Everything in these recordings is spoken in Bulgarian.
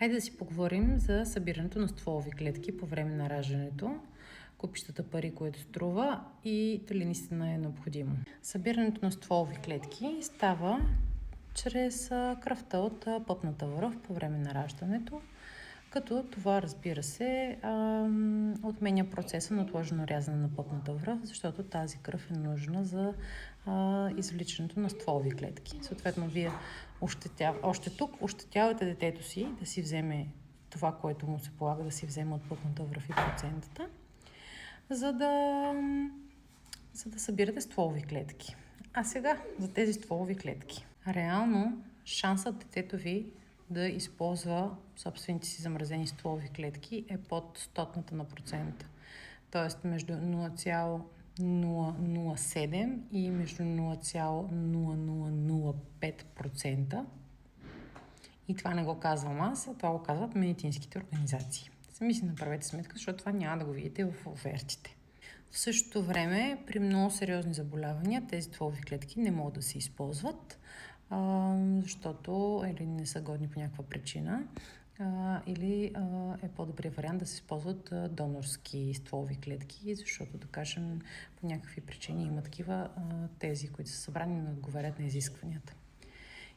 Хайде да си поговорим за събирането на стволови клетки по време на раждането, купищата пари, които струва и дали наистина е необходимо. Събирането на стволови клетки става чрез кръвта от пъпната връв по време на раждането, като това, разбира се, отменя процеса на отложено рязане на пъпната връв, защото тази кръв е нужна за извличането на стволови клетки. Съответно, вие още тук ощетявате детето си да си вземе това, което му се полага да си вземе от пъпната връв и процентата, за да събирате стволови клетки. А сега за тези стволови клетки. Реално шансът детето ви да използва собствените си замразени стволови клетки е под 100 на процента. Тоест между 0,007 и между 0,0005%. И това не го казвам аз, а това го казват медицинските организации. Сами си направете сметка, защото това няма да го видите в офертите. В същото време, при много сериозни заболявания, тези стволови клетки не могат да се използват, защото или не са годни по някаква причина, или е по-добрият вариант да се използват донорски стволови клетки, защото, да кажем, по някакви причини има такива, тези, които са събрани, не отговарят на изискванията.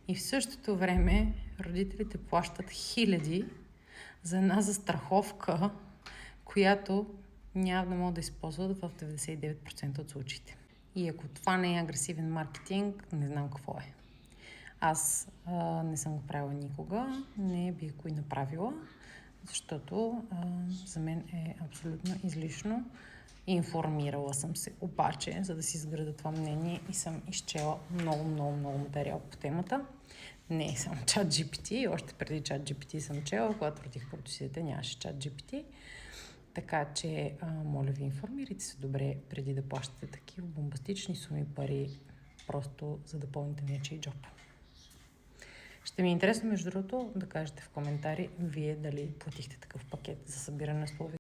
И в същото време родителите плащат хиляди за една застраховка, която няма да могат да използват в 99% от случаите. И ако това не е агресивен маркетинг, не знам какво е. Аз не съм го правила никога, не бих го и направила, защото за мен е абсолютно излишно. Информирала съм се обаче, за да си изграда това мнение и съм изчела много материал по темата. Не е само ChatGPT, още преди ChatGPT съм чела, когато родих протосите, нямаше ChatGPT. Така че, моля ви, информирайте се добре преди да плащате такива бомбастични суми пари, просто за да пълните нечий джоб. Ще ми е интересно, между другото, да кажете в коментари вие дали платихте такъв пакет за събиране на стволови